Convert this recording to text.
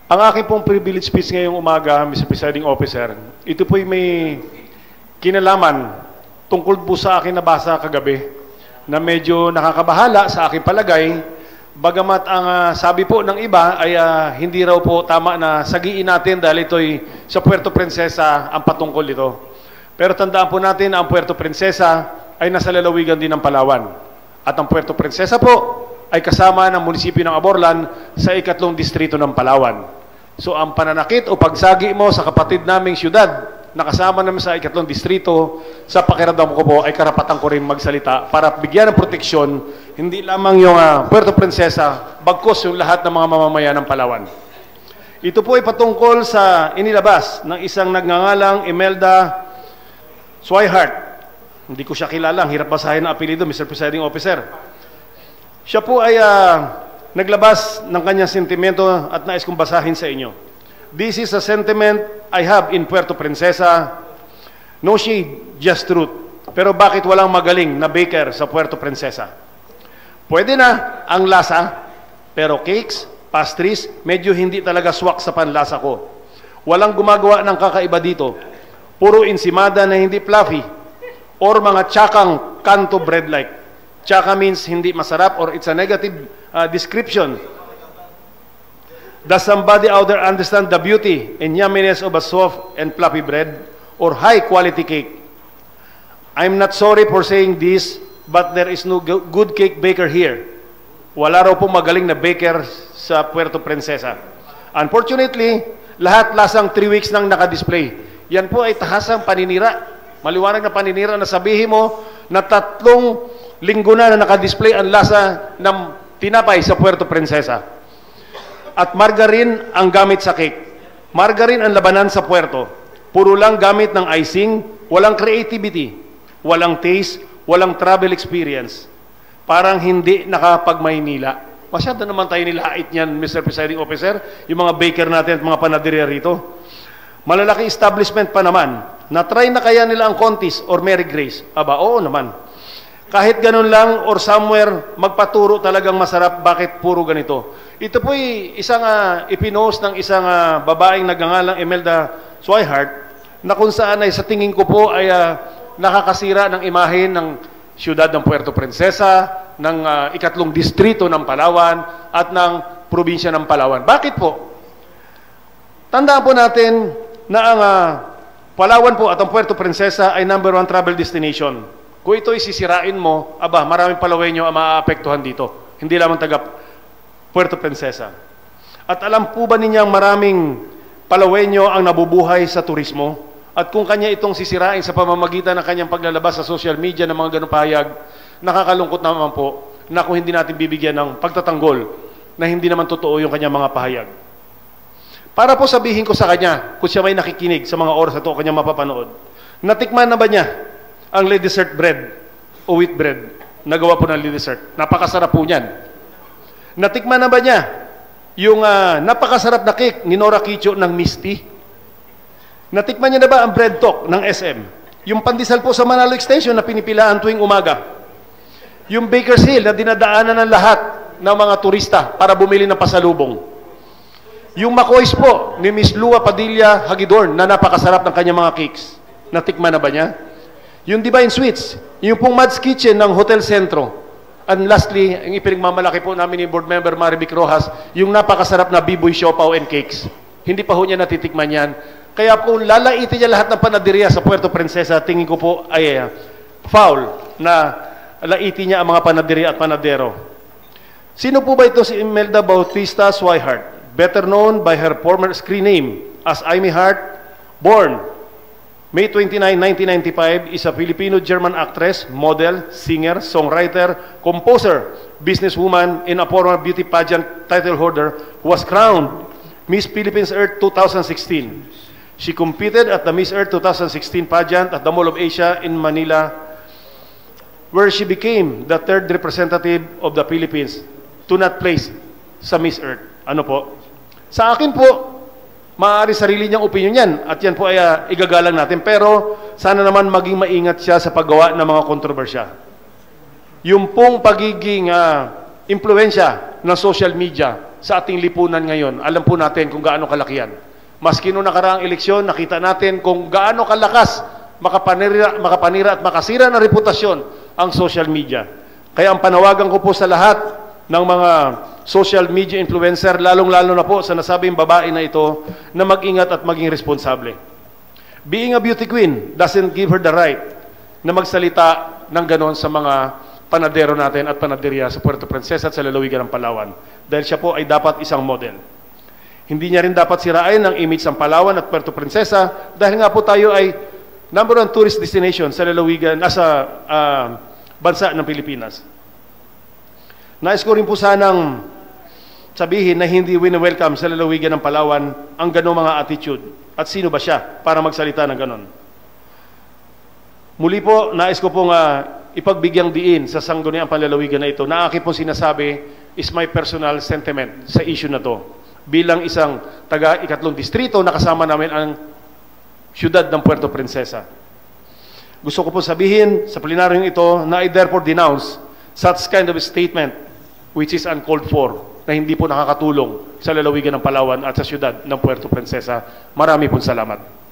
Ang aking pong privilege speech ngayong umaga, Mr. Presiding Officer, ito po'y may kinalaman tungkol po sa akin nabasa kagabi na medyo nakakabahala sa aking palagay, bagamat ang sabi po ng iba ay hindi raw po tama na sagiin natin dahil ito'y sa Puerto Princesa ang patungkol ito. Pero tandaan po natin na ang Puerto Princesa ay nasa lalawigan din ng Palawan. At ang Puerto Princesa po ay kasama ng munisipyo ng Aborlan sa 2nd distrito ng Palawan. So ang pananakit o pagsagi mo sa kapatid naming syudad na kasama naman sa 2nd distrito, sa pakiramdam ko po ay karapatan ko rin magsalita para bigyan ng proteksyon hindi lamang yung Puerto Princesa, bagkus yung lahat ng mga mamamayan ng Palawan. Ito po ay patungkol sa inilabas ng isang nagngangalang Imelda Swihart. Hindi ko siya kilala, ang hirap basahin ang apelido, Mr. Presiding Officer. Siya po ay naglabas ng kanyang sentimento at nais kong basahin sa inyo. This is a sentiment I have in Puerto Princesa. No shade, just truth. Pero bakit walang magaling na baker sa Puerto Princesa? Pwede na ang lasa, pero cakes, pastries, medyo hindi talaga swak sa panlasa ko. Walang gumagawa ng kakaiba dito. Puro insimada na hindi fluffy or mga tsakang kanto bread-like. Tsaka means hindi masarap or it's a negative description. Does somebody out there understand the beauty and yumminess of a soft and fluffy bread or high-quality cake? I'm not sorry for saying this, but there is no good cake baker here. Wala raw po magaling na baker sa Puerto Princesa. Unfortunately, lahat lasang 3 weeks nang nakadisplay. Yan po ay tahasang paninira. Maliwanag na paninira na sabihin mo na 3 linggo na nakadisplay ang lasa ng tinapay sa Puerto Princesa. At margarine ang gamit sa cake. Margarine ang labanan sa Puerto. Puro lang gamit ng icing, walang creativity, walang taste, walang travel experience. Parang hindi nakapag-Maynila. Masyado naman tayo nilait niyan, Mr. Presiding Officer, yung mga baker natin at mga panaderia rito. Malalaking establishment pa naman. Na-try na kaya nila ang Contis or Mary Grace? Aba, oo naman. Kahit ganun lang or somewhere, magpaturo talagang masarap, bakit puro ganito? Ito po'y isang ipinost ng isang babaeng nagngangalang Imelda Swihart na kung saan ay sa tingin ko po ay nakakasira ng imahe ng siyudad ng Puerto Princesa, ng 2nd distrito ng Palawan at ng probinsya ng Palawan. Bakit po? Tandaan po natin na ang Palawan po at ang Puerto Princesa ay #1 travel destination. Kung ito'y sisirain mo, aba, maraming Palawenyo ang maaapektuhan dito. Hindi lamang taga Puerto Princesa. At alam po ba ninyang maraming Palawenyo ang nabubuhay sa turismo? At kung kanya itong sisirain sa pamamagitan ng kanyang paglalabas sa social media ng mga ganung pahayag, nakakalungkot naman po na kung hindi natin bibigyan ng pagtatanggol na hindi naman totoo yung kanyang mga pahayag. Para po sabihin ko sa kanya, kung siya may nakikinig sa mga oras na ito, kanyang mapapanood, natikman na ba niya ang Le Dessert bread o wheat bread na gawa po ng Le Dessert? Napakasarap po niyan. Natikman na ba niya yung napakasarap na cake ni Nora Quicho ng Misty? Natikman niya na ba ang bread talk ng SM? Yung pandesal po sa Manalo Extension na pinipilaan tuwing umaga? Yung Baker's Hill na dinadaanan ng lahat ng mga turista para bumili ng pasalubong? Yung McCoy's po ni Miss Lua Padilla Hagidorn na napakasarap ng kanyang mga cakes? Natikman na ba niya? Yung Divine Sweets, yung pong Mads Kitchen ng Hotel Centro. And lastly, ang ipinagmamalaki po namin ni Board Member Marivic Rojas, yung napakasarap na Biboy Siopaw and Cakes. Hindi pa ho niya natitikman yan. Kaya kung lalaitin niya lahat ng panaderia sa Puerto Princesa, tingin ko po ay foul na laitin niya ang mga panaderia at panadero. Sino po ba ito si Imelda Bautista Swihart? Better known by her former screen name as Amy Hart, born May 29, 1995, is a Filipino-German actress, model, singer, songwriter, composer, businesswoman, and a former beauty pageant title holder who was crowned Miss Philippines Earth 2016. She competed at the Miss Earth 2016 pageant at the Mall of Asia in Manila, where she became the 3rd representative of the Philippines to not place sa Miss Earth. Ano po? Sa akin po, maaari sarili niyang opinion yan at yan po ay igagalang natin. Pero sana naman maging maingat siya sa paggawa ng mga kontrobersya. Yung pong pagiging impluensya ng social media sa ating lipunan ngayon. Alam po natin kung gaano kalaki yan. Maski noong nakaraang eleksyon, nakita natin kung gaano kalakas makapanira at makasira ng reputasyon ang social media. Kaya ang panawagan ko po sa lahat ng mga social media influencer, lalong-lalo na po sa nasabing babae na ito, na mag-ingat at maging responsable. Being a beauty queen doesn't give her the right na magsalita ng ganon sa mga panadero natin at panaderia sa Puerto Princesa at sa lalawigan ng Palawan. Dahil siya po ay dapat isang model. Hindi niya rin dapat sirain ang image ng Palawan at Puerto Princesa dahil nga po tayo ay number 1 tourist destination sa lalawigan, sa bansa ng Pilipinas. Nais ko rin po sanang sabihin na hindi wini-welcome sa lalawigan ng Palawan ang ganong mga attitude. At sino ba siya para magsalita ng ganon? Muli po, nais ko pong ipagbigyang diin sa sangguniang panlalawigan na ito na aking pong sinasabi is my personal sentiment sa issue na to. Bilang isang taga-ikatlong distrito, nakasama namin ang siyudad ng Puerto Princesa. Gusto ko po sabihin sa plenaryong ito na I therefore denounce such kind of a statement which is uncalled for, na hindi po nakakatulong sa lalawigan ng Palawan at sa siyudad ng Puerto Princesa. Marami pong salamat.